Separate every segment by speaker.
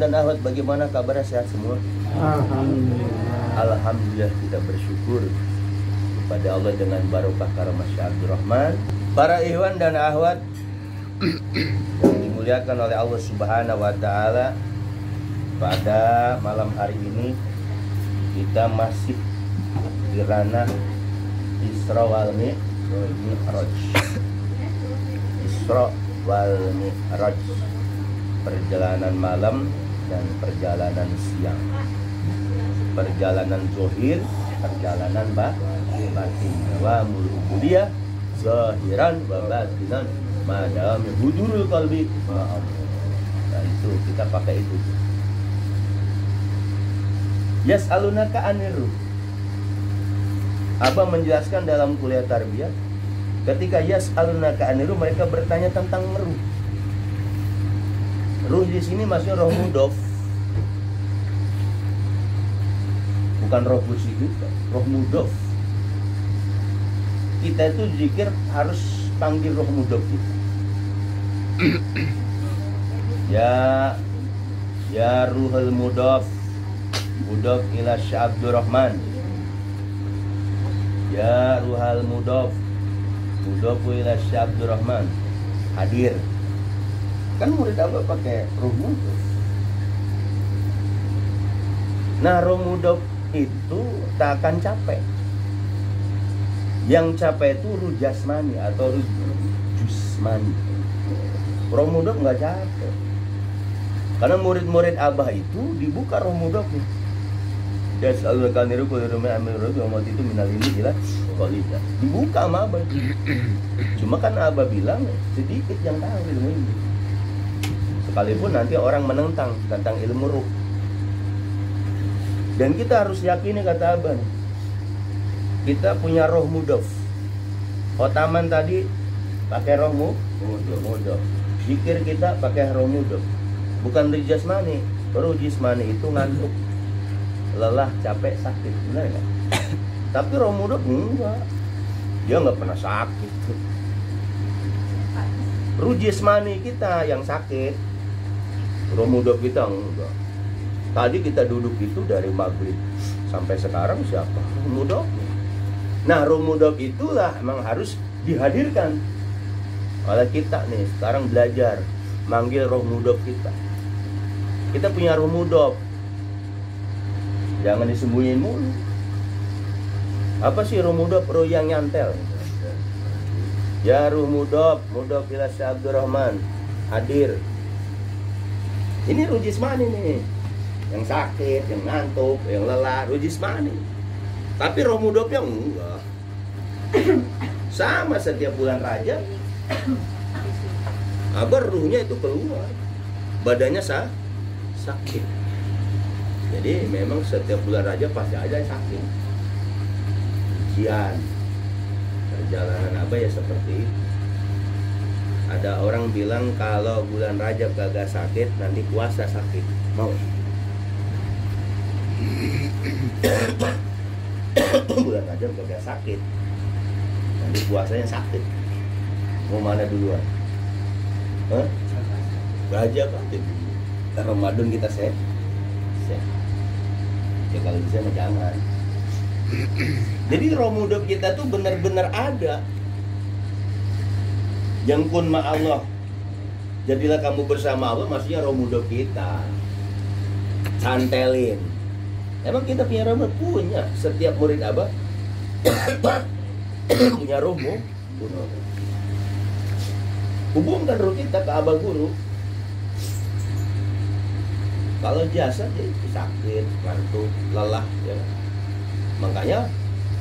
Speaker 1: dan Ahwat, bagaimana kabarnya, sehat semua?
Speaker 2: Alhamdulillah.
Speaker 1: Alhamdulillah, kita bersyukur kepada Allah dengan barokah karamah Syekh Abdurrahman. Para ikhwan dan akhwat yang dimuliakan oleh Allah Subhanahu wa taala, pada malam hari ini kita masih di ranah Isra wal Mi'raj. Isra wal Mi'raj, perjalanan malam dan perjalanan siang, perjalanan zahir, perjalanan batin, wa mulubudiyah zahiran wa batinan madam hudurul qalbi ma'am. Nah itu kita pakai itu. Yas'alunaka anir ruh. Abah menjelaskan dalam kuliah tarbiyah, ketika yas'alunaka anir ruh, mereka bertanya tentang ruh. Ruh di sini maksudnya roh mudhof, bukan roh kursi kita, roh mudhof. Kita itu zikir harus panggil roh mudhof kita. Ya ruhul mudhof, mudhof ila Syekh Abdurrahman. Ya ruhal mudhof, mudhof ila Syekh Abdurrahman. Hadir. Kan murid Abah pakai roh mudhof. Nah, roh mudhof itu tak akan capek. Yang capek itu ruh jasmani atau ruh jusmani. Roh mudhof nggak capek. Karena murid-murid Abah itu dibuka roh mudhofnya. Ya selalu akan niru kalau rumah amil roh itu minal ini jelas kualitas. Dibuka sama Abah. Cuma kan Abah bilang sedikit yang tahu ilmu ini. Sekalipun nanti orang menentang tentang ilmu ruh. Dan kita harus yakini kata Abah, kita punya roh mudhof. Khotaman tadi pakai roh mudhof. Zikir kita pakai roh mudhof. Bukan roh jasmani. Roh jasmani itu ngantuk, lelah, capek, sakit, benar nggak? Tapi roh mudhof enggak. Dia nggak pernah sakit. Roh jasmani kita yang sakit. Roh mudhof kita enggak. Tadi kita duduk itu dari maghrib sampai sekarang siapa? Roh mudhof. Nah, roh mudhof itulah memang harus dihadirkan oleh kita nih. Sekarang belajar manggil roh mudhof kita. Kita punya roh mudhof. Jangan disembunyiin mulu. Apa sih roh mudhof? Roh yang nyantel. Ya roh mudhof, mudhof ila Syekh Abdurrahman. Hadir. Ini roh jismani nih. Yang sakit, yang ngantuk, yang lelah, roh jismani. Tapi roh mudhofnya enggak. Sama setiap bulan Rajab, Abah ruhnya itu keluar, badannya sakit. Jadi memang setiap bulan Rajab pasti ada yang sakit. Ujian, perjalanan Abah ya seperti itu. Ada orang bilang kalau bulan Rajab kagak sakit, nanti puasa sakit. Mau? Bulan Rajab kagak sakit, nanti puasanya sakit. Mau mana duluan? Hah? Rajab aja dulu. Ramadan kita sehat. Ya kalau bisa mah jangan. Jadi roh mudhof kita tuh benar-benar ada. Yang kun ma Allah, jadilah kamu bersama Allah, maksudnya roh mudhof kita. Cantelin. Emang kita punya roh? Punya. Setiap murid Abah punya roh mudhof. Hubungkan roh kita ke Abah Guru. Kalau jasad ya itu sakit, ngantuk, lelah ya. Makanya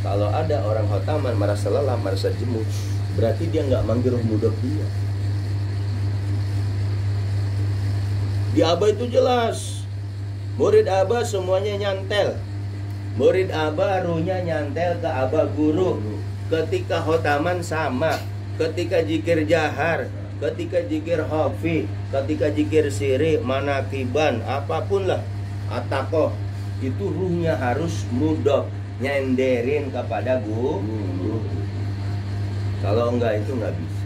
Speaker 1: kalau ada orang khotaman merasa lelah, merasa jemu, berarti dia nggak manggil roh mudhof dia. Di Abah itu jelas, murid Abah semuanya nyantel. Murid Abah ruhnya nyantel ke Abah Guru. Ketika khotaman sama, ketika zikir jahar, ketika zikir hafi, ketika zikir siri, manakiban, apapun lah, atakoh, itu ruhnya harus mudhof, nyenderin kepada guru. Kalau enggak itu enggak bisa.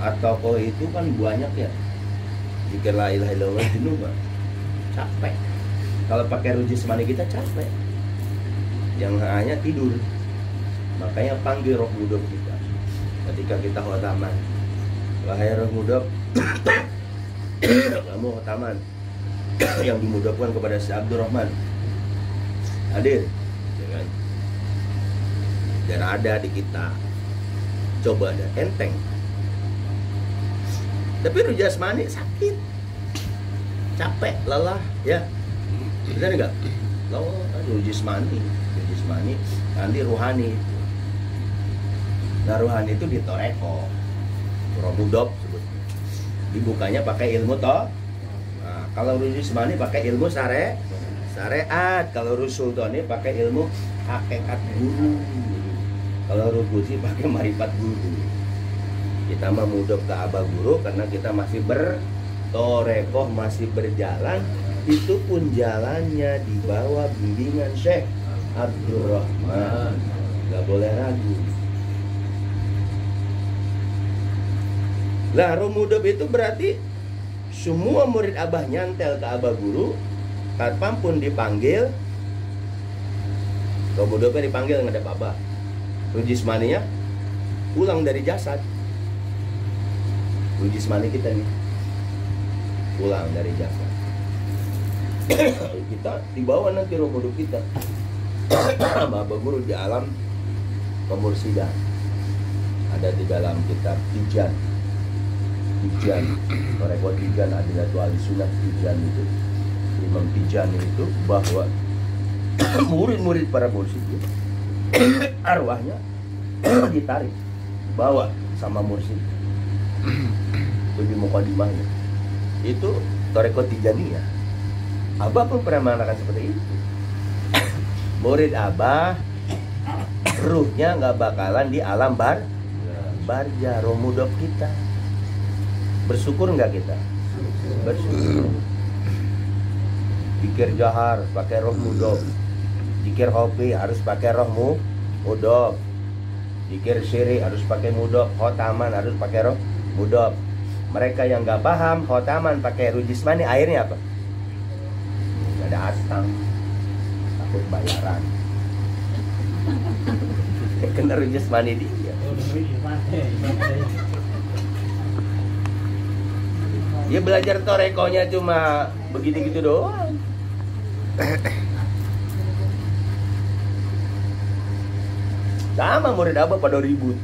Speaker 1: Atakoh itu kan banyak ya. Zikir la ilaha illallah jenuh mah capek. Kalau pakai rujis mani kita capek. Yang hanya tidur. Makanya panggil roh mudop kita ketika kita khotaman. Wahai roh mudop, kamu khotaman yang dimudopkan kepada si Abdurrahman hadir, ya kan? Dan ada di kita. Coba ada enteng. Tapi ruh jasmani sakit, capek, lelah, ya. Benar enggak? Ruh jasmani, nanti ruhani. Nah ruhani itu ditoreko, roh mudop sebutnya. Dibukanya pakai ilmu toh. Nah, kalau ruh jasmani pakai ilmu syariat. Kalau ruh sultani pakai ilmu hakikat guru. Kalau ruh kudsi pakai marifat guru. Kita mah mudop ke abah guru karena kita masih bertorekoh, masih berjalan. Itu pun jalannya di bawah bimbingan Syekh Abdurrahman. Gak boleh ragu. Lah roh mudop itu berarti semua murid abah nyantel ke abah guru. Kapanpun dipanggil, roh mudopnya dipanggil ngadep abah. Ruh jismaninya pulang dari jasad. Ruh jismani kita nih pulang dari jasad. Kita dibawa nanti roh mudop kita sama abah guru di alam pemursidan. Ada di dalam kitab Tijan, Toreko Tijan, Adilatu Ahlussunnah Tijan itu, Imam Tijan itu bahwa murid-murid para mursyid itu arwahnya ditarik, bawa sama mursyid. Itu di mukadimahnya. Itu Toreko Tijaniyah. Abah pun pernah mengatakan seperti itu. Murid Abah ruhnya nggak bakalan di alam barja, roh mudop kita. Bersyukur nggak kita? Bersyukur. Zikir jahar pakai roh mudop. Zikir hobi harus pakai roh mudop. Zikir syirik harus pakai mudop. Khotaman harus pakai roh mudop. Mereka yang nggak paham khotaman pakai ruh jismani, akhirnya apa? Nggak ada astang, takut bayaran. Kena ruh jismani dia. Dia belajar torekonya cuma begitu-gitu doang. Sama murid abah pada ribut.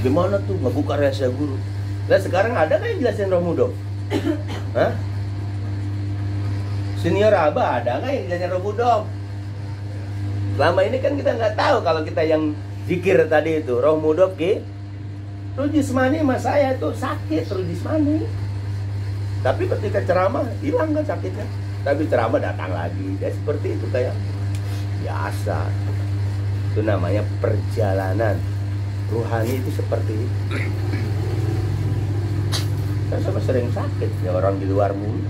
Speaker 1: Gimana tuh ngebuka rahasia guru? Lah sekarang ada kan yang jelasin roh mudop? Hah? Senior abah ada kan yang jelasin roh mudop? Selama ini kan kita nggak tahu kalau kita yang zikir tadi itu roh mudop ki. Ruh jismani mas saya tuh sakit ruh jismani. Tapi ketika ceramah hilang kan sakitnya. Tapi ceramah datang lagi. Ya seperti itu kayak biasa. Itu namanya perjalanan ruhani itu seperti itu. Kan sama sering sakit ya orang di luar mulu.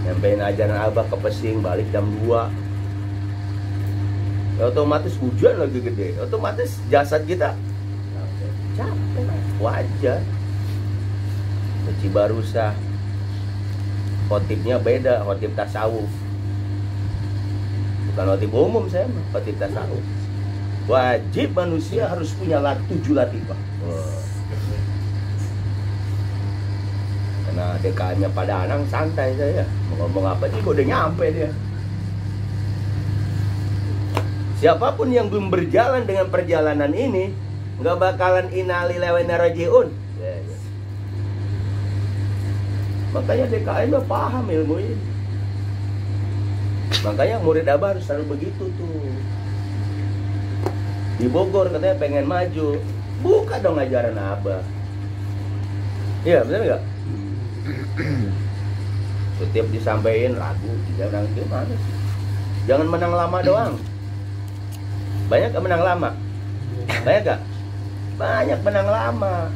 Speaker 1: Nyampein ajaran abah ke Pesing balik jam 2. Ya, otomatis hujan lagi gede. Otomatis jasad kita capek, wajar. Ke Barusa khotibnya beda, khotib tasawuf. Bukan khotib umum saya mah, khotib tasawuf. Wajib manusia harus punya 7 latifah. Karena DKM-nya pada Anang santai saya. Mau ngomong apa sih udah nyampe dia. Siapapun yang belum berjalan dengan perjalanan ini nggak bakalan innalillahi wa inna rajiun. Makanya DKM udah paham ilmu ini. Makanya murid abah harus selalu begitu tuh. Di Bogor katanya pengen maju, buka dong ajaran abah. Iya benar nggak? Setiap disampaikan ragu, tidak menang gimana sih? Jangan menang lama doang. Banyak gak menang lama? Banyak gak? Banyak menang lama.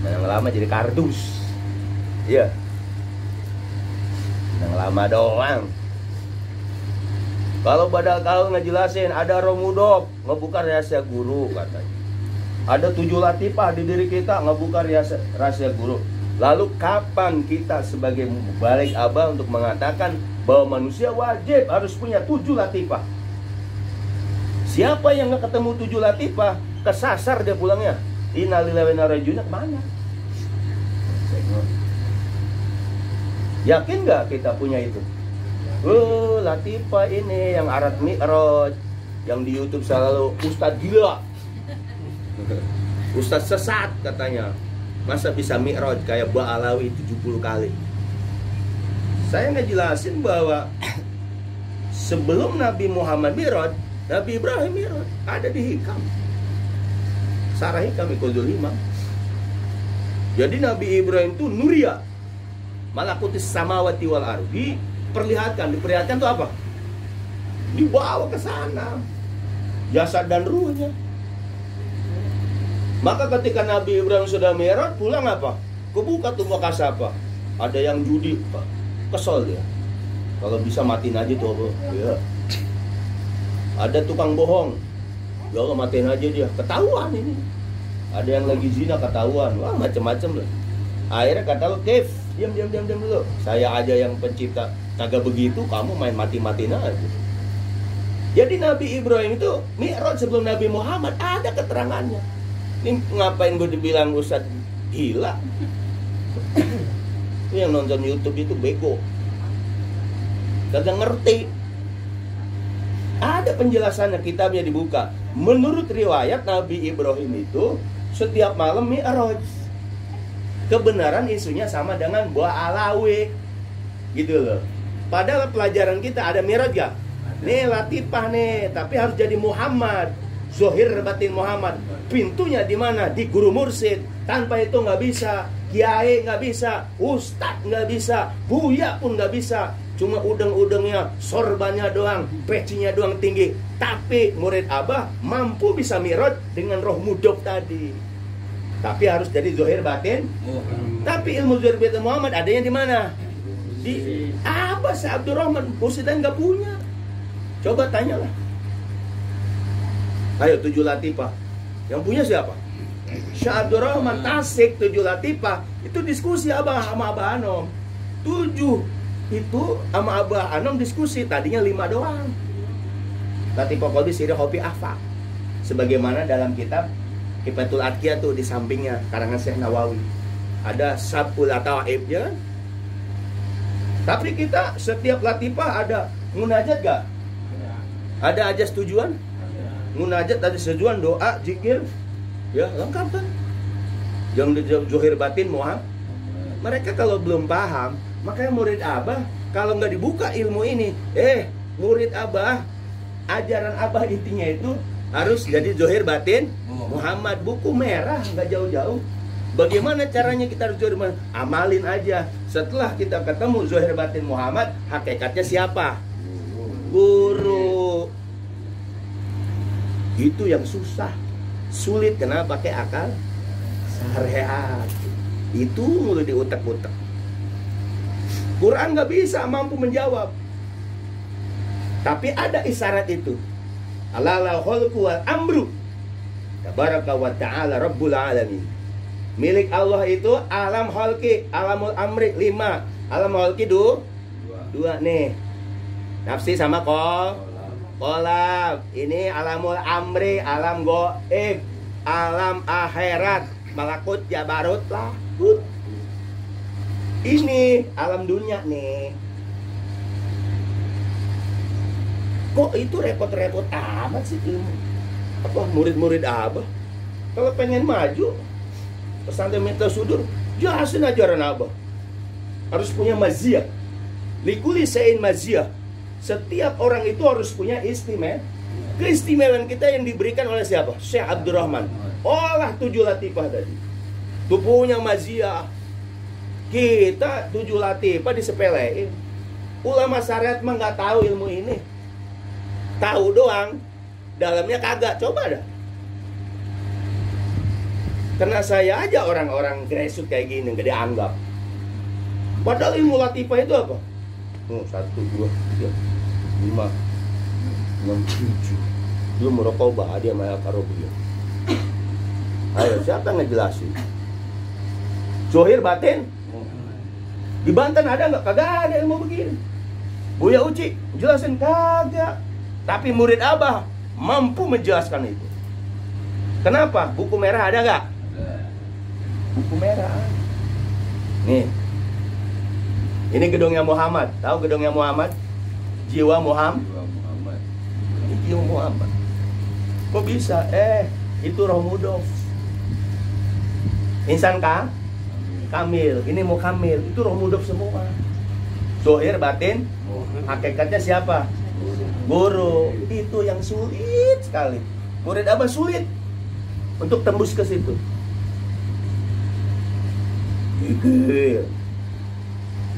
Speaker 1: Menang lama jadi kardus. Iya. Menang lama doang. Kalau badal kau ngejelasin ada roh mudop, ngebuka rahasia guru katanya. Ada 7 latifah di diri kita, ngebuka rahasia guru. Lalu kapan kita sebagai balik abah untuk mengatakan bahwa manusia wajib harus punya 7 latifah? Siapa yang nggak ketemu 7 latifah, kesasar dia pulangnya. Innalillahi wa inna ilaihi raji'un, kemana? Yakin nggak kita punya itu? Latifah ini yang arat mi'raj, yang di YouTube selalu Ustadz gila, Ustadz sesat katanya. Masa bisa mi'raj kayak Ba'alawi 70 kali? Saya ngejelasin bahwa sebelum Nabi Muhammad mi'raj, Nabi Ibrahim mi'raj, ada di Hikam. Sarah Hikam Iqodul Imam. Jadi Nabi Ibrahim itu nuria, malakutis samawati wal ardi. Diperlihatkan itu apa? Dibawa ke sana, jasad dan ruhnya. Maka ketika Nabi Ibrahim sudah mi'raj, pulang apa? Kebuka tuh muka siapa? Ada yang judi, kesel dia. Kalau bisa matiin aja tuh Allah. Ya. Ada tukang bohong, ya Allah matiin aja dia. Ketahuan ini. Ada yang lagi zina ketahuan, wah macem-macem lah. Akhirnya kata lo, Kev, diam dulu. Saya aja yang pencipta, kagak begitu, kamu main mati-matiin aja. Jadi Nabi Ibrahim itu mi'raj sebelum Nabi Muhammad, ada keterangannya. Ini ngapain gue dibilang Ustadz gila? Ini yang nonton YouTube itu bego, kagak ngerti. Ada penjelasannya, kitabnya dibuka. Menurut riwayat Nabi Ibrahim itu setiap malam mi'raj. Kebenaran isunya sama dengan Ba'alawi, gitu loh. Padahal pelajaran kita ada mi'raj gak? Nih latifah nih, tapi harus jadi Muhammad, Zohir batin Muhammad. Pintunya di mana? Di guru mursyid. Tanpa itu nggak bisa. Kiai nggak bisa, ustadz nggak bisa, buya pun nggak bisa. Cuma udeng-udengnya, sorbannya doang, pecinya doang tinggi. Tapi murid abah mampu bisa mi'raj dengan roh mudok tadi. Tapi harus jadi Zohir batin. Tapi ilmu Zohir batin Muhammad adanya di mana? Di Abah Syekh Abdurrahman. Mursyid nggak punya. Coba tanyalah. Ayo 7 latifah. Yang punya siapa? Syekh Abdurrahman Tasik 7 latifah. Itu diskusi abah sama Abah Anom. 7 itu sama Abah Anom diskusi. Tadinya 5 doang. Latifah Qalbi Sirah Hopi Afa. Sebagaimana dalam kitab Kifatul Adqiyah tuh di sampingnya karangan Syekh Nawawi. Ada Sabul Atawaib ya. Tapi kita setiap latifah ada munajat gak? Ada aja setujuan? Munajat ada setujuan, doa, zikir. Ya, lengkap kan? Yang di Zohir batin Muhammad. Mereka kalau belum paham, makanya murid abah kalau nggak dibuka ilmu ini, murid abah, ajaran abah intinya itu harus jadi Zohir batin Muhammad. Buku merah, nggak jauh-jauh. Bagaimana caranya kita harus Zohir batin? Amalin aja. Setelah kita ketemu Zohir batin Muhammad, hakikatnya siapa? Guru. Itu yang susah, sulit. Kenapa? Pakai akal syariat. Itu mulai diutak-utak. Quran nggak bisa mampu menjawab. Tapi ada isyarat itu. Alal khalqu wal amru. Tabaraka wa ta'ala rabbul alamin. Milik Allah itu alam khalqi, alamul amri 5. Alam khalqi 2 nih. Nafsi sama kolam. Ini alamul amri, alam goib, alam akhirat, malakut jabarut lah. Ini alam dunia nih. Kok itu repot-repot amat sih ilmu? Apa murid-murid abah? Kalau pengen maju pesantren Miftah Sudur, jelasin ajaran abah. Harus punya maziyah. Likuli sein maziyah. Setiap orang itu harus punya istimewa. Keistimewaan kita yang diberikan oleh siapa? Syekh Abdurrahman. Olah 7 latifah tadi. Itu punya maziyah. Kita 7 latifah disepelein. Ulama syariat mah nggak tahu ilmu ini. Tahu doang, dalamnya kagak. Coba dah. Karena saya aja orang-orang grassroots kayak gini nggak dianggap. Padahal ilmu latifah itu apa? 1, 2, 3, 5, 6, 7. Belum merokok dia sama Karobiyah. Ayo, siapa yang ngejelasin? Zohir batin? Di Banten ada nggak? Kagak ada ilmu begini. Buya Uci jelasin kagak. Tapi murid Abah mampu menjelaskan itu. Kenapa? Buku merah ada nggak? Buku merah. Nih. Ini gedungnya Muhammad. Tahu gedungnya Muhammad? Jiwa Muhammad. Ini jiwa Muhammad. Kok bisa? Itu Roh Mudhof. Insan Kamil. Ini mau Kamil. Itu Roh Mudhof semua. Zohir batin. Hakikatnya siapa? Guru. Itu yang sulit sekali. Murid Abah sulit untuk tembus ke situ. Zikir.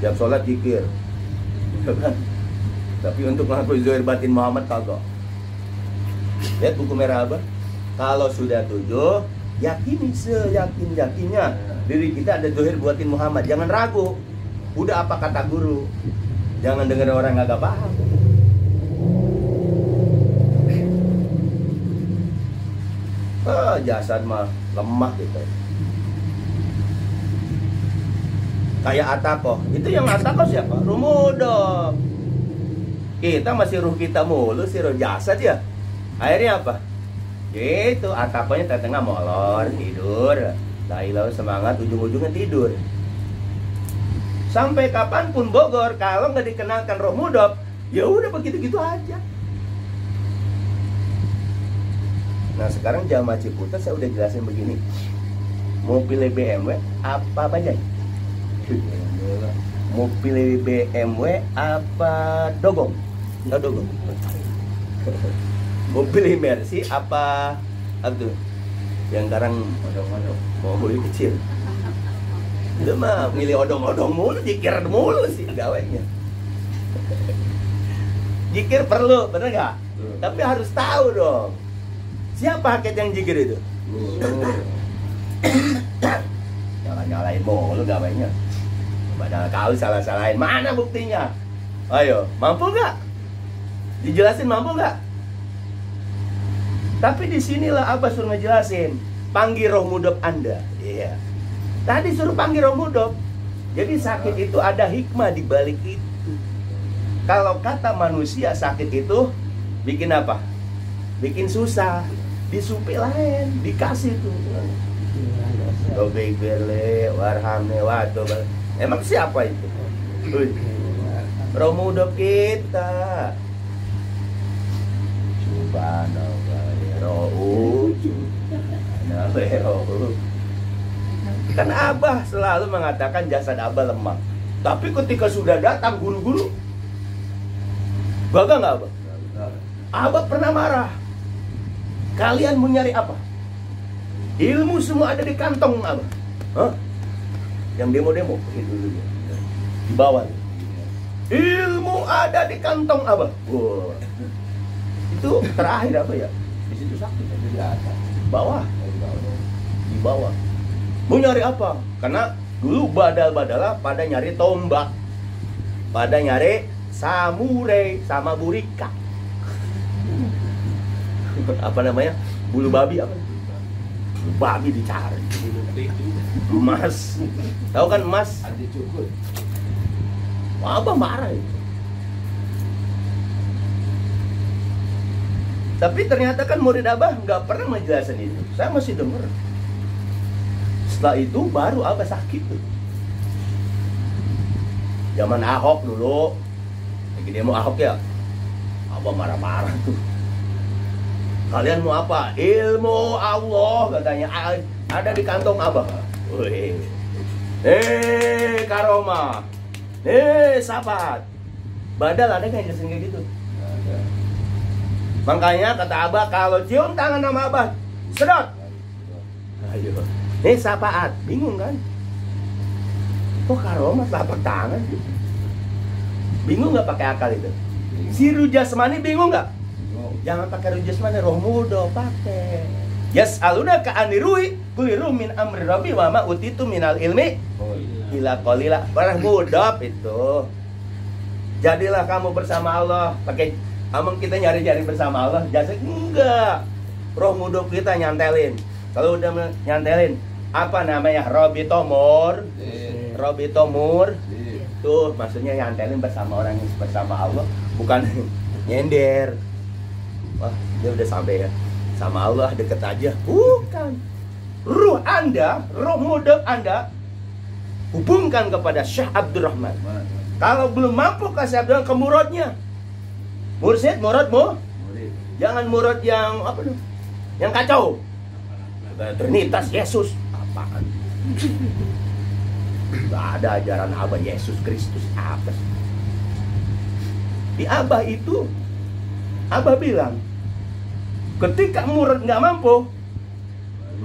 Speaker 1: Tiap sholat zikir. Tapi untuk mengakui Zohir batin Muhammad kagak. Lihat buku merah Abah. Kalau sudah 7, yakini seyakin-yakinnya diri kita ada Zohir batin Muhammad. Jangan ragu. Udah apa kata guru. Jangan dengar orang yang gak paham. Jasad mah lemah gitu. Kayak Ataqoh. Itu yang Ataqoh siapa? Roh Mudhof. Kita masih ruh kita mulu sih, roh jasad ya. Akhirnya apa? Gitu, Ataqohnya tengah molor, tidur. Lailau semangat, ujung-ujungnya tidur. Sampai kapanpun Bogor, kalau nggak dikenalkan Roh Mudhof, ya udah begitu-gitu aja. Nah sekarang jamaah Ciputat saya udah jelasin begini. Mau pilih BMW apa bajaj? Mau pilih BMW apa dogong? Nggak dogong. Mau pilih Mercy apa tuh? Yang sekarang odong-odong mau beli kecil. Itu mah milih odong-odong mulu, jikir mulu sih gawainya. Jikir perlu, bener nggak? Tapi harus tahu dong. Siapa hakikat yang jikir itu? Jangan nyalain mulu gawainya. Padahal kau salah-salahin. Mana buktinya? Ayo, mampu nggak? Dijelasin mampu nggak? Tapi disinilah Abah suruh ngejelasin. Panggil Roh Mudhof Anda. Iya. Tadi suruh panggil Roh Mudhof. Jadi sakit itu ada hikmah di balik itu. Kalau kata manusia sakit itu bikin apa? Bikin susah. Disupi lain, dikasih tuh. Tobe berle, warhamne wato. Emang siapa itu? Roh Mudhof kita. Kan Abah selalu mengatakan jasad Abah lemah. Tapi ketika sudah datang guru-guru, bangga nggak Abah? Abah pernah marah. Kalian mau nyari apa? Ilmu semua ada di kantong Abah. Hah? Yang demo-demo itu dulu. Di bawah. Ilmu ada di kantong Abah. Wow. Itu terakhir apa ya? Di situ sakit, di atas, di bawah, di bawah. Mau nyari apa? Karena dulu badal-badala pada nyari tombak, pada nyari samurai sama burika. Apa namanya? Bulu babi apa? Bulu babi dicari. Emas. Tahu kan emas? Abah marah itu. Tapi ternyata kan murid Abah nggak pernah menjelaskan itu. Saya masih dengar. Setelah itu baru Abah sakit tuh. Zaman Ahok dulu, lagi demo Ahok ya, Abah marah-marah tuh. Kalian mau apa? Ilmu Allah katanya ada di kantong Abah. Wih. Karoma. Sahabat. Badal ada nggak jelasin kayak gitu? Ada. Makanya kata Abah kalau cium tangan sama Abah, sedot. Ayo. Sapaat, bingung kan? Kok karomah telapak tangan? Bingung nggak pakai akal itu? Si Rujasmani bingung nggak? Jangan pakai Rujasmani, Roh Mudhof pakai. Yas'aluna ka'anirui kuliru min amri rabbi wa ma utitu minal ilmi ila qalila. Barang Mudhof itu. Jadilah kamu bersama Allah. Pakai amang kita nyari-nyari bersama Allah. Jasa enggak. Roh Mudhof kita nyantelin. Kalau udah nyantelin, apa namanya? Robitomur. Robitomur. Tuh maksudnya nyantelin bersama orang yang bersama Allah, bukan nyender. Wah, dia udah sampai ya. Sama Allah deket aja. Bukan. Ruh Anda, roh muda Anda hubungkan kepada Syekh Abdurrahman. Kalau belum mampu kasih Abdurrahman ke muridnya. Mursyid, muridmu. Jangan murid yang apa tuh? Yang kacau. Trinitas Yesus. Apaan? Gak ada ajaran Abah Yesus Kristus apa sih? Di Abah itu Abah bilang, ketika murid nggak mampu,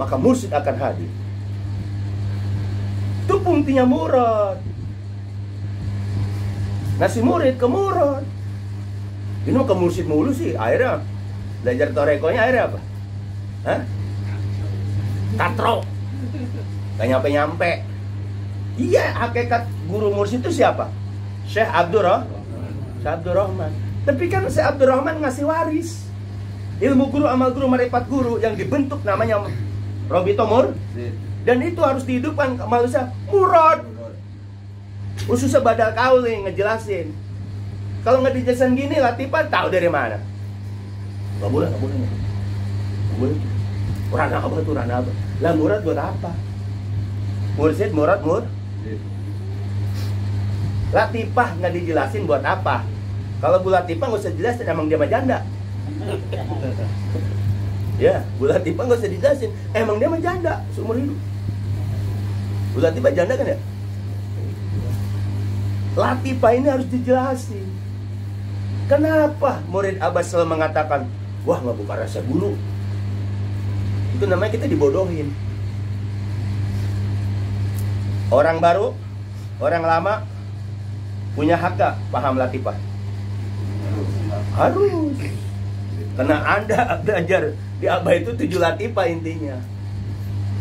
Speaker 1: maka mursyid akan hadir. Itu fungsinya murid. Ngasih murid ke murid. Ini mau ke mursyid mulu sih. Akhirnya belajar torekonya akhirnya apa? Hah? Katro. Gak nyampe-nyampe. Iya, hakikat guru mursyid itu siapa? Syekh Abdurrahman. Tapi kan Syekh Abdurrahman ngasih waris. Ilmu guru, amal guru, marifat guru yang dibentuk namanya Robitomur. Dan itu harus dihidupkan ke manusia murad. Khususnya badal kauli ngejelasin. Kalau nggak dijelasin gini, Latifah tahu dari mana? Gak boleh. Rana apa tuh, rana apa? Lah murad buat apa? Mursyid, murad. Latifah nggak dijelasin buat apa? Kalau Bu Latifah nggak usah jelasin, emang dia mah janda. Ya, Bu Latifah nggak usah dijelasin, emang dia mah janda seumur hidup. Bu Latifah janda kan ya? Latifah ini harus dijelasin. Kenapa murid Abbas selalu mengatakan, wah nggak buka rasa guru? Itu namanya kita dibodohin. Orang baru, orang lama punya hak gak paham Latifah? Harus. Karena Anda belajar di Abah itu 7 Latifah intinya.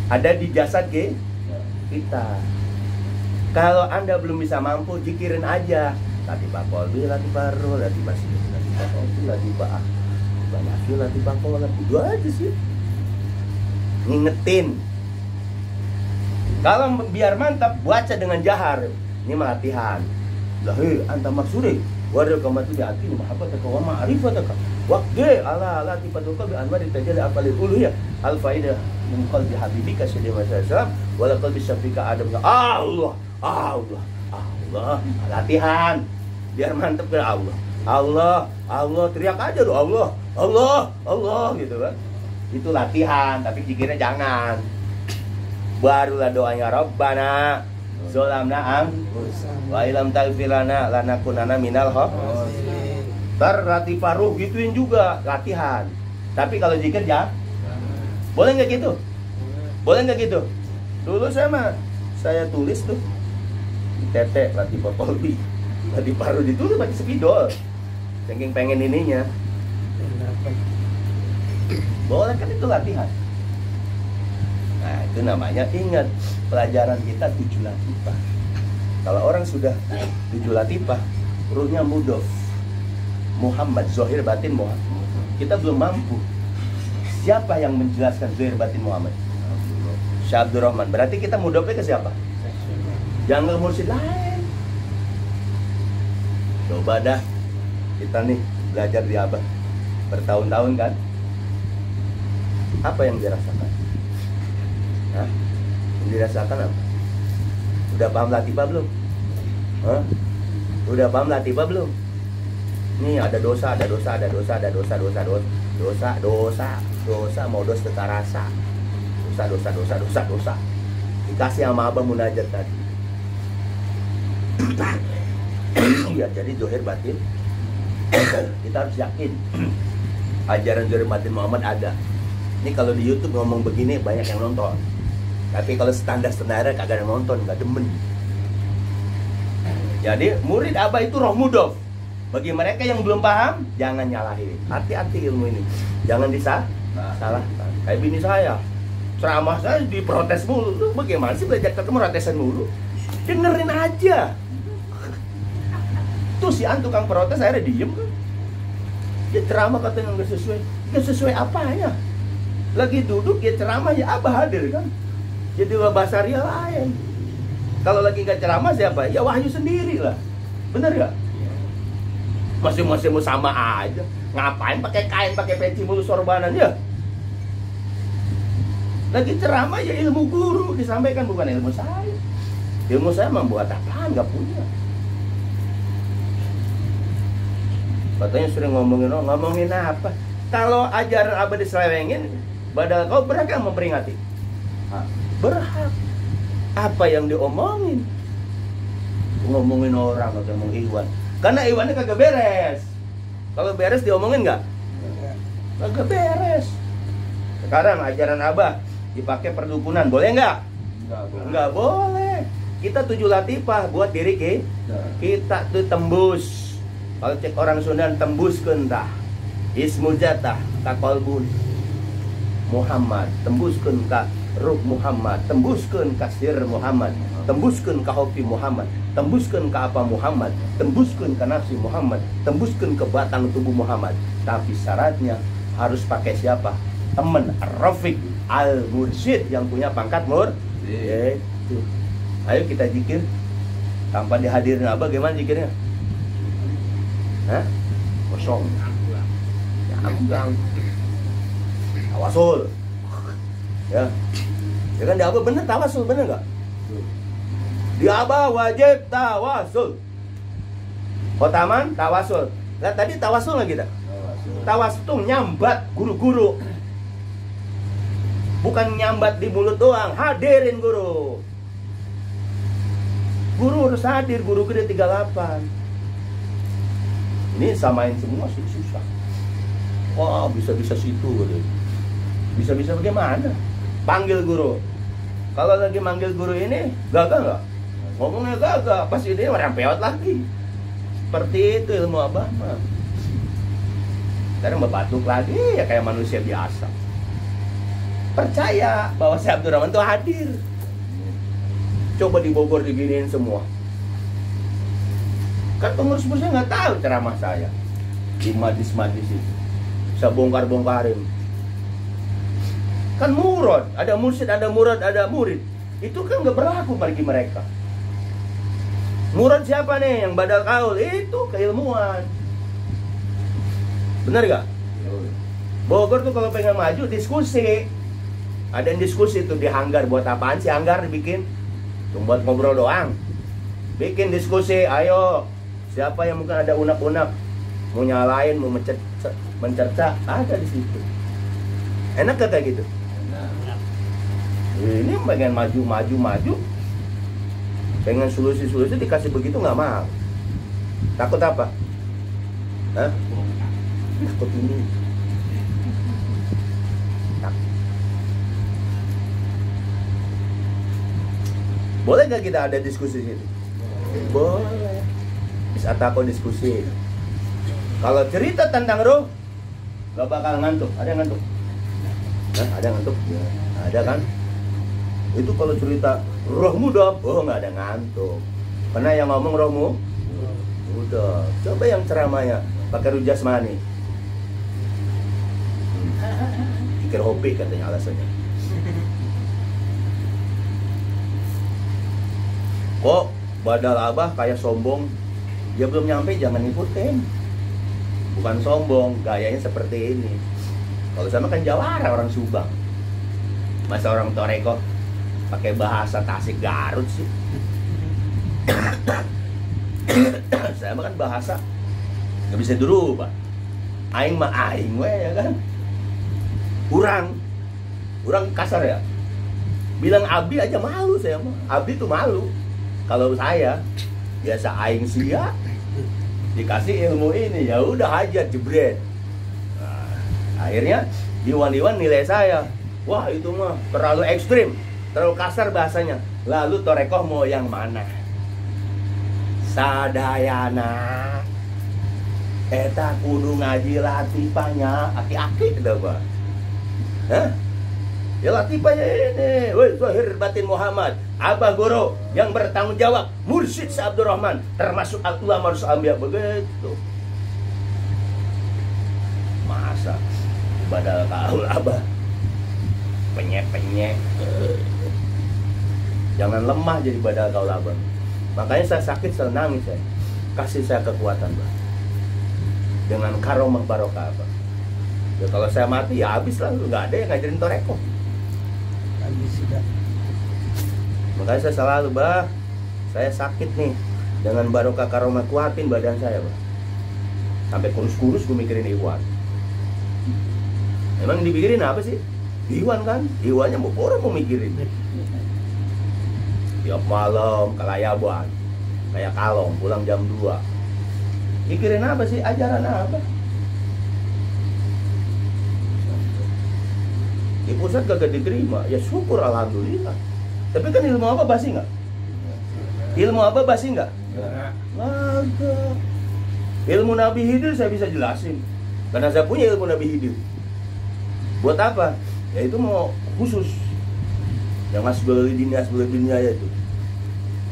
Speaker 1: Ada di jasad kita. Kalau Anda belum bisa mampu, jikirin aja. Latifah Qalbi, Latifah Ruh, Latifah Sini, Latifah Qalbi, Latifah Nafi, Latifah Qalbi. Itu aja sih. Ngingetin. Kalau biar mantap, baca dengan jahar. Ini latihan. Lahi, anta maksudnya warga kamatu di hati mahabbataka wa ma'rifataka waqdi ala latifatuka bi anwari tajalla afalil uluhiyah al faidah min qalbi habibika sallallahu alaihi wasallam wa la qalbi syafika adam. Allah latihan biar mantap ke Allah teriak aja loh, Allah gitu kan. Itu latihan, tapi pikirnya jangan. Barulah doanya Rabbana zolamna wa ilam taghfirlana lanakunanna minal khasirin. Latifah ruh gituin juga latihan. Tapi kalau zikir ya boleh nggak gitu? Boleh nggak gitu? Dulu saya tulis tuh Tete Latifah Qalbi, Latifah Ruh ditulis pakai spidol. Saking pengen ininya. Boleh kan itu latihan. Nah itu namanya, ingat, pelajaran kita 7 Latifah. Kalau orang sudah 7 Latifah, ruhnya mudhof Muhammad, zahir batin Muhammad. Kita belum mampu. Siapa yang menjelaskan zahir batin Muhammad? Syekh Abdurrahman. Berarti kita mudhofnya ke siapa? Jangan ke mursyid lain. Coba dah kita nih belajar di Abah bertahun-tahun kan. Apa yang dirasakan? Hah? Yang dirasakan apa? Udah paham Latifah belum? Hah? Udah paham Latifah belum? Nih ada dosa, modos teka rasa. Dosa. Dikasih sama Abah munajat tadi. Ya, jadi zahir batin. Kita harus yakin ajaran zahir batin Muhammad ada. Ini kalau di YouTube ngomong begini banyak yang nonton. Tapi kalau standar-standar kagak ada yang nonton, nggak demen. Jadi murid Abah itu roh mudhof. Bagi mereka yang belum paham, jangan nyalahin. Hati-hati ilmu ini. Jangan disalahkan. Kayak bini saya, ceramah saya diprotes mulu. Lu bagaimana sih belajar ketemu protesan mulu? Dengerin aja. Tuh si tukang protes akhirnya diem kan. Dia ceramah katanya nggak sesuai. Nggak sesuai apanya? Lagi duduk ya ceramah ya abah hadir kan. Jadi bahasa Ria lain. Kalau lagi nggak ceramah siapa? Ya Wahyu sendiri lah. Bener gak? Masing-masing mau sama aja. Ngapain pakai kain, pakai peci mulu sorbanan ya? Lagi ceramah ya ilmu guru disampaikan, bukan ilmu saya. Ilmu saya membuat apaan, nggak punya. Katanya sering ngomongin apa? Kalau ajaran abah diselewengin, padahal kau berhak yang memperingati. Berhak. Apa yang diomongin? Ngomongin orang atau ngomong Iwan. Karena Iwannya kagak beres. Kalau beres diomongin nggak? Kagak beres. Sekarang ajaran abah dipakai perdukunan, boleh nggak? Nggak boleh. Kita 7 latifah buat diri kita tuh tembus. Kalau cek orang Sunda tembus kentah. Ismu jatah kakolbun Muhammad, tembuskeun ka ruh Muhammad, tembuskeun ka sir Muhammad, tembuskeun ka hopi Muhammad, tembuskeun ka apa Muhammad, tembuskeun ka nafsi Muhammad, tembuskeun ke batang tubuh Muhammad. Tapi syaratnya harus pakai siapa? Temen Rafiq Al-Mursyid yang punya pangkat itu. Ayo kita zikir tanpa dihadirin abah, gimana zikirnya? Hah? Kosong. Ambang. Tawasul. Ya. Ya kan di abah bener tawasul, bener nggak? Di abah wajib tawasul. Khotaman tawasul. Lah tadi tawasul nggak kita? Tawasul tuh nyambat guru-guru. Bukan nyambat di mulut doang, hadirin guru. Guru harus hadir, guru gede 38. Ini samain semua sih susah. Wah, bisa-bisa situ gitu. Bisa-bisa bagaimana? Panggil guru. Kalau lagi manggil guru ini, gagal nggak? Ngomongnya gagal, pas ini orang peot lagi. Seperti itu ilmu abah mah. Sekarang batuk lagi, ya kayak manusia biasa. Percaya bahwa si Abdurrahman itu hadir. Coba di Bogor diginiin semua. Kan pengurus-pengurusnya nggak tahu ceramah saya di majlis-majlis itu. Saya bongkar-bongkarin. Kan murad, ada mursyid, ada murad, ada murid. Itu kan nggak berlaku bagi mereka. Murad siapa nih yang badal kaul? Itu keilmuan. Bener gak? Bogor tuh kalau pengen maju diskusi. Ada yang diskusi tuh di hanggar. Buat apaan sih hanggar dibikin? Cuma buat ngobrol doang. Bikin diskusi, ayo. Siapa yang mungkin ada unak-unak, mau nyalain, mau mencerca, ada di situ. Enak gak kayak gitu? Enak. Ini pengen maju. Pengen solusi-solusi dikasih begitu nggak mau. Takut apa? Hah? Takut ini. Boleh nggak kita ada diskusi sini? Boleh. Bisa takut diskusi. Kalau cerita tentang roh, nggak bakal ngantuk. Ada yang ngantuk? Nah, ada yang ngantuk? Ya. Ada kan? Itu kalau cerita rohmu dong, oh nggak ada ngantuk. Karena yang ngomong rohmu, udah. Coba yang ceramahnya pakai ruh jasmani. Pikir hobi katanya alasannya. Kok badal abah kayak sombong? Dia belum nyampe, jangan ngikutin. Bukan sombong, gayanya seperti ini. Kalau sama kan Jawara orang Subang. Masa orang Toreko pakai bahasa Tasik Garut sih. Saya mah kan bahasa nggak bisa dirubah. Aing mah aing we ya kan. Urang kasar ya. Bilang abi aja malu saya mah. Abi tuh malu. Kalau saya biasa aing sia dikasih ilmu ini ya udah hajat jebret. Nah, akhirnya diwan-diwan nilai saya. Wah itu mah terlalu ekstrim, terlalu kasar bahasanya. Lalu Torekoh mau yang mana? Sadayana eta kudu ngaji latifahnya aki-aki gitu Pak. Hah? Ya latifahnya ini, woi Zahir Batin Muhammad, Abah Guru yang bertanggung jawab, Mursyid Abdurrahman, termasuk ulama Rasul Anbiya begitu. Masa badal kaul Abah penyek. Jangan lemah jadi badal kau labang. Makanya saya sakit selalu nangis saya. Kasih saya kekuatan, Bang. Dengan karomah barokah, Bang. Ya kalau saya mati ya habis lah, nggak ada yang ngajarin toreko.
Speaker 2: Habis sudah.
Speaker 1: Makanya saya selalu, Bang, saya sakit nih. Dengan barokah karomah kuatin badan saya, Bang. Sampai kurus-kurus gue mikirin Iwan. Emang dipikirin apa sih? Iwan kan? Iwannya mau orang mau mikirin. Tiap malam kelayaban, kayak kalong pulang jam 2. Mikirin apa sih? Ajaran apa? Di pusat gak diterima, ya syukur alhamdulillah. Tapi kan ilmu apa basi nggak? Ilmu apa basi nggak? Agak. Ilmu Nabi Hidir saya bisa jelasin, karena saya punya ilmu Nabi Hidir. Buat apa? Ya itu mau khusus. Yang asbabul dunia itu.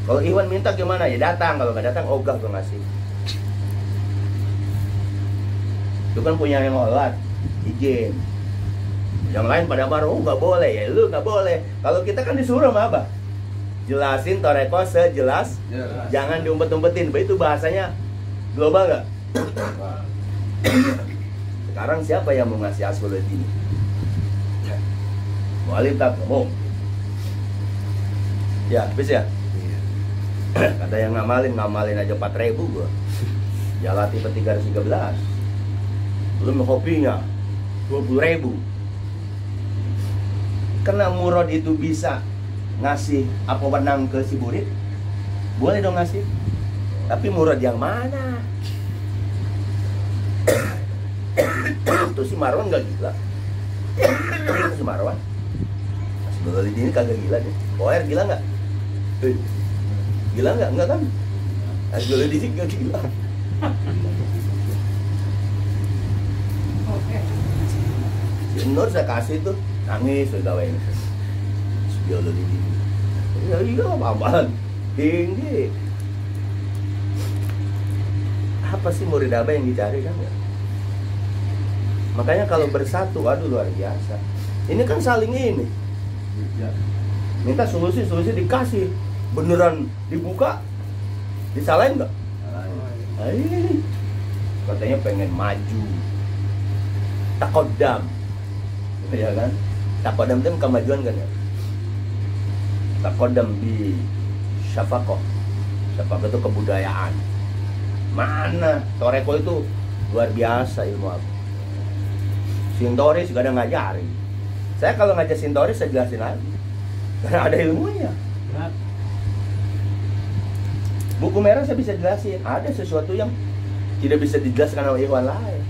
Speaker 1: Kalau Iwan minta gimana? Ya datang, kalau nggak datang ogah gue ngasih. Itu kan punya yang olat, izin. Yang lain pada marah, oh nggak boleh, ya lu nggak boleh. Kalau kita kan disuruh sama apa? Jelasin toreko sejelas, jangan diumpet-umpetin. Itu bahasanya global nggak? Sekarang siapa yang mau ngasih asbabul ini? Mualim tak ngomong. Ya, habis ya? Kata yang ngamalin aja 4.000 gua. Jalati per 313. Belum kopinya 20.000. Karena murad itu bisa ngasih apa benang ke si murid, boleh dong ngasih. Tapi murad yang mana? Itu si Marwan gak gila. Si Marwan Asbabul ini kagak gila nih. OR gila nggak? Gila nggak? Enggak kan? Asbabul ini gak gila. Si Nur saya kasih tuh nangis udah gawain. Asbabul ini. Ya iya apa-apaan. Tinggi. Apa sih murid apa yang dicari kan ya? Makanya kalau bersatu, aduh luar biasa. Ini kan saling ini. Minta solusi dikasih. Beneran dibuka, disalahin nggak? Katanya pengen maju. Takodam, ya kan? Takodam itu kemajuan kan ya? Takodam di Syafakoh. Syafakoh itu kebudayaan. Mana? Toreko itu luar biasa ilmu aku. Sintoris juga ada ngajarin. Saya kalau ngajar Sintoris saya jelasin lagi. Karena ada ilmunya. Buku merah saya bisa jelasin. Ada sesuatu yang tidak bisa dijelaskan oleh ikhwan lain.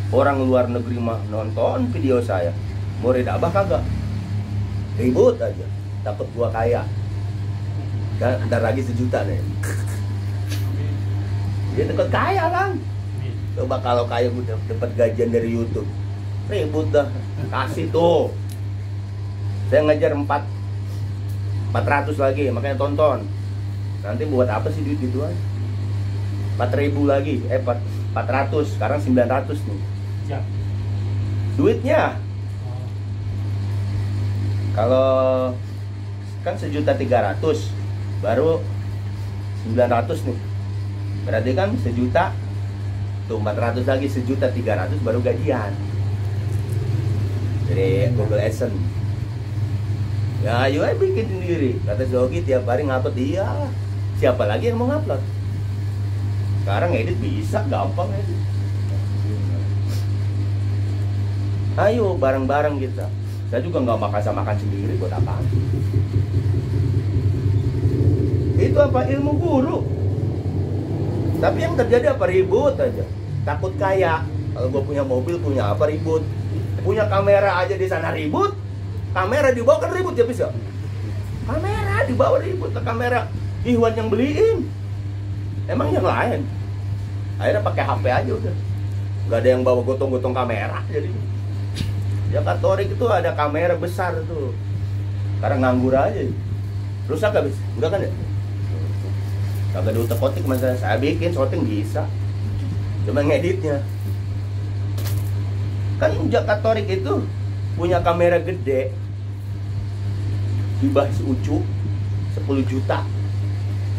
Speaker 1: Orang luar negeri mah nonton video saya. Murid abah kagak. Ribut aja. Takut gua kaya. Dan ntar lagi 1 juta nih. Dia takut kaya kan. Coba kalau kaya udah dapat gajian dari YouTube. Ribut dah. Kasih tuh. Saya ngajar 400 lagi, makanya tonton. Nanti buat apa sih duit gituan? 4.000 lagi, 400, sekarang 900 nih. Ya. Duitnya. Kalau kan 1.300.000, baru 900 nih. Berarti kan 1 juta, tuh 400 lagi 1.300.000 baru gajian. Dari Google AdSense. Ya ayo aja bikin sendiri. Kata Zogi tiap hari ngupload dia. Siapa lagi yang mau ngupload? Sekarang edit bisa, gampang edit. Ayo bareng-bareng kita. Saya juga nggak makan sendiri, buat apaan? Itu apa? Ilmu guru. Tapi yang terjadi apa? Ribut aja. Takut kaya. Kalau gue punya mobil, punya apa ribut. Punya kamera aja di sana ribut. Kamera dibawa kan ribut ya bisa. Kamera dibawa ribut, kamera Ikhwan yang beliin. Emang yang lain. Akhirnya pakai HP aja udah. Gak ada yang bawa gotong-gotong kamera jadi. Jakarta itu ada kamera besar tuh. Sekarang nganggur aja. Rusak gak bisa? Enggak kan ya? Kagak ada utek-utek masalah. Saya bikin shooting bisa. Cuma ngeditnya. Kan Jakatorik itu punya kamera gede, hibah si Ucu 10 juta,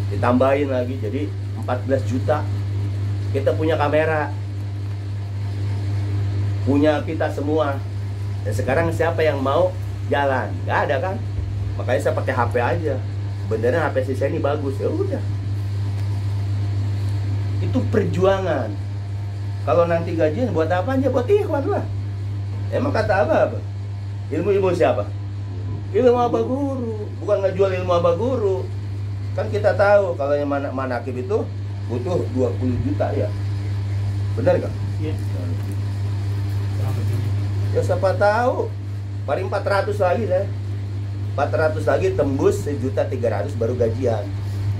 Speaker 1: ditambahin lagi jadi 14 juta. Kita punya kamera, punya kita semua. Dan sekarang siapa yang mau jalan? Gak ada kan? Makanya saya pakai HP aja. Beneran HP si saya ini bagus, ya udah. Itu perjuangan. Kalau nanti gajian buat apa aja? Buat ikhwan lah. Emang kata apa? Ilmu siapa? Ilmu Abah Guru. Bukan ngejual ilmu Abah Guru. Kan kita tahu kalau yang manakib itu butuh 20 juta ya. Benar gak?
Speaker 2: Iya.
Speaker 1: Ya siapa tahu. Paling 400 lagi deh. 400 lagi tembus 1.300.000 baru gajian.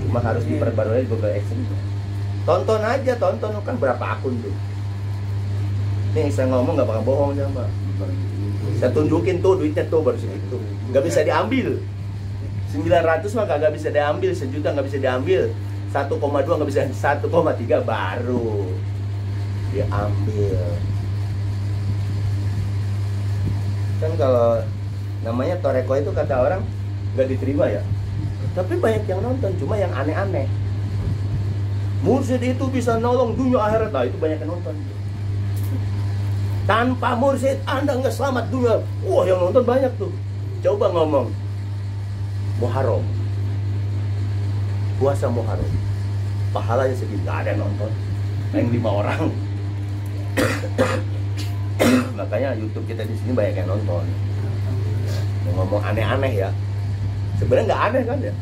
Speaker 1: Cuma harus diperbarui Google AdSense. Tonton aja, tonton kan berapa akun tuh. Nih saya ngomong gak bakal bohong sama. Saya tunjukin tuh duitnya tuh baru segitu. Gak bisa diambil. 900 mah kagak bisa diambil, 1 juta gak bisa diambil. 1,2 nggak bisa, 1,3 baru diambil. Kan kalau namanya toreko itu kata orang nggak diterima ya. Tapi banyak yang nonton, cuma yang aneh-aneh. Mursyid itu bisa nolong dunia akhirat, nah itu banyak yang nonton. Tanpa mursyid Anda nggak selamat dunia. Wah yang nonton banyak tuh. Coba ngomong Muharram, puasa Muharram, pahalanya segini, nggak ada yang nonton, paling 5 orang. Makanya YouTube kita di sini banyak yang nonton. Ngomong aneh-aneh ya, sebenarnya nggak aneh kan ya.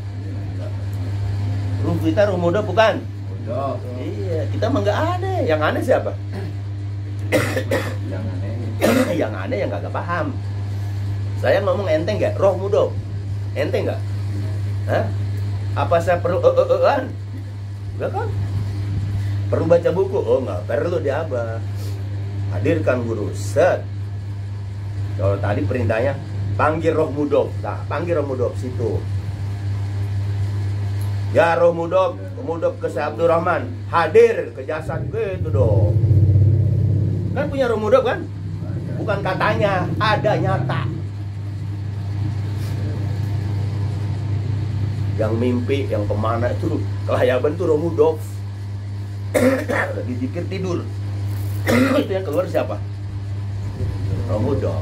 Speaker 1: Ruh kita ruh muda bukan? Muda. Iya, kita mah nggak aneh. Yang aneh siapa? Yang aneh yang nggak paham. Saya ngomong enteng nggak? Roh muda, enteng nggak? Hah? Apa saya perlu enggak kan? Perlu baca buku? Oh enggak, perlu di Abah. Hadirkan guru, set. Kalau tadi perintahnya panggil roh mudok. Nah, panggil roh mudok situ. Ya roh mudok ke Syekh Abdurrahman, hadir ke jasad gitu dong. Kan punya roh mudok kan? Bukan katanya, ada nyata. Yang mimpi, yang kemana itu kelayaban tuh roh mudok. Lagi zikir tidur. Itu yang keluar siapa? Roh mudok.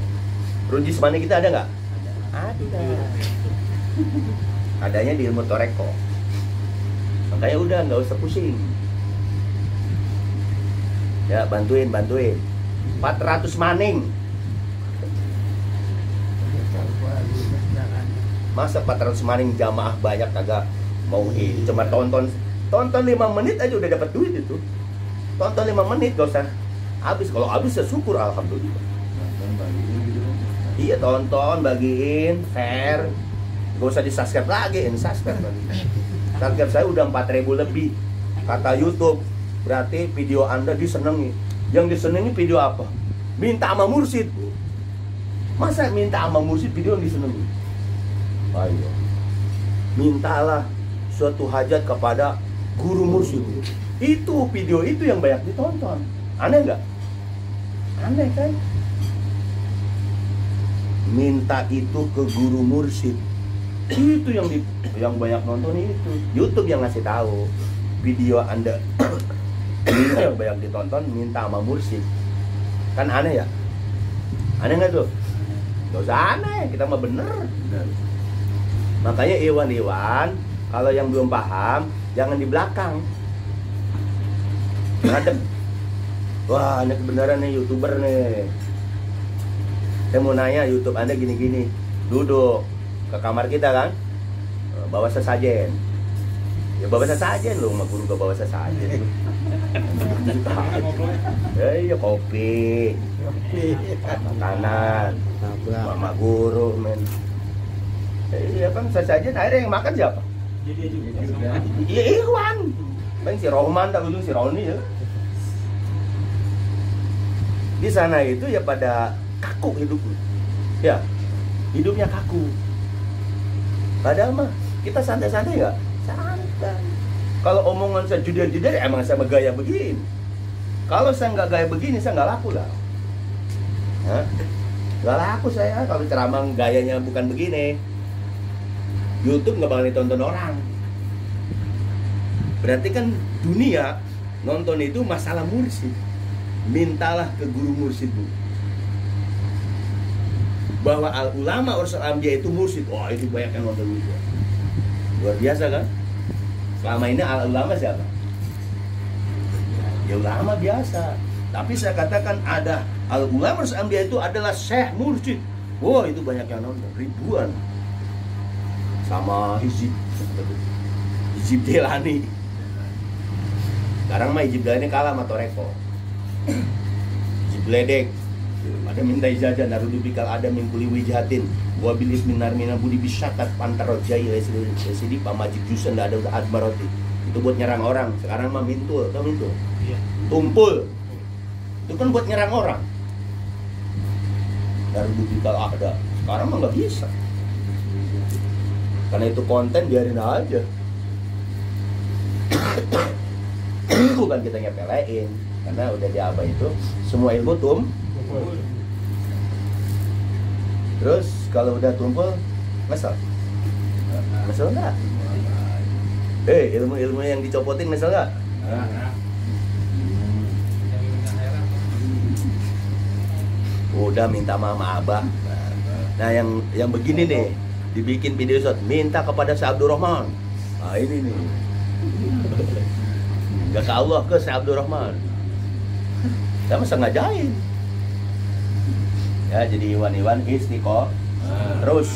Speaker 1: Ruji semani kita ada nggak? Ada. Adanya di ilmu toreko. Makanya udah nggak usah pusing. Ya bantuin. 400 maning. Masa 400 maning jamaah banyak kagak mau ini. Cuma tonton 5 menit aja udah dapat duit itu. Tonton 5 menit gak usah habis. Kalau habis ya syukur alhamdulillah. Iya tonton, bagiin, share. Gak usah di-subscribe lagi, subscribe lagi. Subscribe saya udah 4.000 lebih. Kata YouTube, berarti video Anda disenengi. Yang disenengi video apa? Minta sama mursyid. Masa minta sama mursyid video yang disenengi? Ayo. Mintalah suatu hajat kepada guru mursyid. Itu video itu yang banyak ditonton. Aneh nggak? Aneh kan? Minta itu ke guru mursyid. Itu yang banyak nonton itu. YouTube yang ngasih tahu video Anda yang banyak ditonton minta sama mursyid. Kan aneh ya? Aneh nggak tuh? Gak usah aneh, kita mah bener. Makanya Iwan kalau yang belum paham jangan di belakang, ngadep. Wah ini kebenaran nih YouTuber nih. Saya mau nanya, YouTube Anda gini-gini. Duduk ke kamar kita kan, bawa sesajen. Ya bawa sesajen loh, sama guru gak bawa sesajen. Ya kopi, makanan, sama guru men. Iya kan sesajen, akhirnya yang makan siapa? Iya Ikhwan. Paling si Rohman tak ujung si Roni ya. Di sana itu ya pada kaku hidupnya. Ya, hidupnya kaku. Padahal mah kita santai-santai nggak? Santai. Kalau omongan saya judar-judar emang saya gaya begini. Kalau saya nggak gaya begini saya nggak laku lah. Hah? Gak laku saya kalau ceramah gayanya bukan begini. YouTube nggak bakal ditonton orang. Berarti kan dunia nonton itu masalah mursyid. Mintalah ke guru mursyidmu. Bahwa al ulama warasatul anbiya itu mursyid. Wah, itu banyak yang nonton juga. Luar biasa kan? Selama ini al ulama siapa? Ya ulama biasa. Tapi saya katakan ada al ulama warasatul anbiya itu adalah syekh mursyid. Wah, itu banyak yang nonton, ribuan. Sama Hizib Delani. Sekarang mah Hizib Delani kalah sama Toreko. Hizib Ledek. Ada minta ijazah narudu bikal ada mingkuli wijahatin wabil ismin narmina budi bisyakat pantarojai lesidi pamajik jusen ndak ada admaroti. Itu buat nyerang orang. Sekarang mah mintul, tau mintul? Iya. Tumpul. Itu kan buat nyerang orang. Narudu bikal ada. Sekarang mah nggak bisa. Karena itu konten biarin aja. Bukan kita nyepelein. Karena udah di Abah itu semua ilmu terus kalau udah tumpul ngesel nggak? Ilmu yang dicopotin ngesel nggak? Udah minta maaf sama Abah. Nah yang begini nih dibikin video shot minta kepada Syekh Abdurrahman. Nah ini nih nggak ke Allah, ke Syekh Abdurrahman. Saya masa ngajain ya, jadi iwan-iwan istiqomah. Terus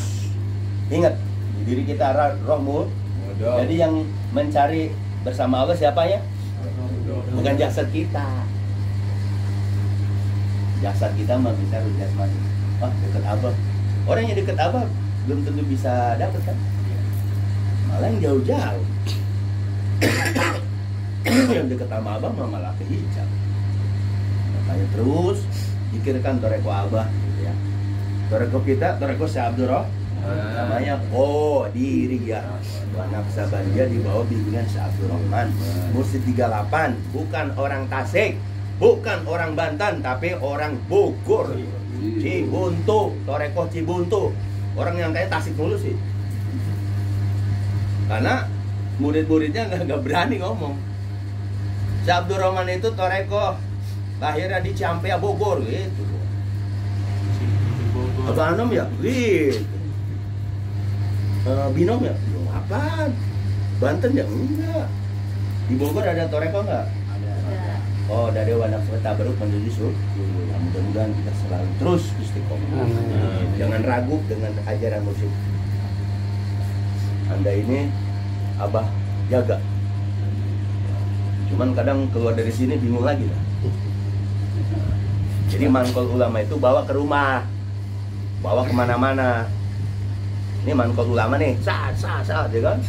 Speaker 1: ingat diri kita rohmu. Jadi yang mencari bersama Allah siapa ya? Bukan jasad kita. Jasad kita mah bisa jasmani. Wah, dekat Abah. Orang yang dekat Abah belum tentu bisa dapat kan? Malah yang jauh-jauh. Yang dekat sama Abah malah kehijab. Makanya terus pikirkan toreko Abah gitu ya. Toreko kita, toreko Syekh Abdurrahman. Namanya diri ya. Anak Sabandia di bawah bimbingan Syekh Abdurrahman. Mursyid 38, bukan orang Tasik, bukan orang Banten, tapi orang Bogor. Cibuntu, toreko Cibuntu. Orang yang kayak Tasik dulu sih. Karena murid-muridnya nggak berani ngomong. Syekh Abdurrahman itu toreko lahirnya di Ciampea Bogor gitu. Apa anom ya? Gitu. Binom ya? Apaan? Banten ya? Enggak. Di Bogor ada toreko nggak? Ada. Oh, dari Wanak Tabaruk menuju surga. Ya, mudah-mudahan kita selalu terus istiqomah. Jangan ragu dengan ajaran musik. Anda ini Abah jaga. Cuman kadang keluar dari sini bingung lagi lah. Jadi mangkol ulama itu bawa ke rumah, bawa kemana-mana. Ini mangkol ulama nih, saat, ya kan?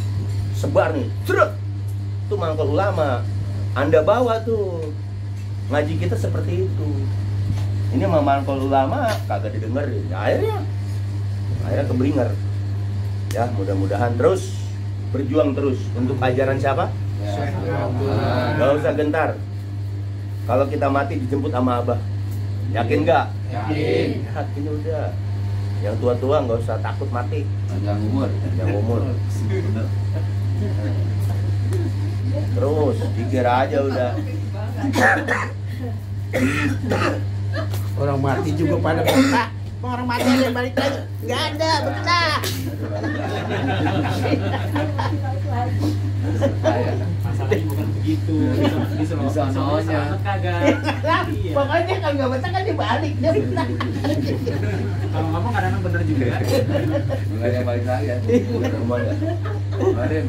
Speaker 1: Sebar nih, cerut. Itu mangkol ulama. Anda bawa tuh. Ngaji kita seperti itu. Ini mangkol ulama kagak didengerin. Nah, akhirnya keblinger. Ya, mudah-mudahan terus berjuang terus untuk ajaran siapa? Gak usah gentar. Kalau kita mati dijemput sama Abah. Yakin nggak? Yakin udah. Yang tua-tua nggak usah takut mati. Panjang umur. Terus pikir aja udah.
Speaker 2: Orang mati juga pada betah. Orang mati ada yang balik lagi. Nggak ada, betah.
Speaker 3: Masalahnya bukan begitu. Di sononya kagak.
Speaker 2: Pokoknya kalau nggak betah kan dia balik, dia betah.
Speaker 3: Kalau ngomong kadang-kadang bener juga.
Speaker 4: Enggak ada yang balik lagi ya. Rumahnya. Kemarin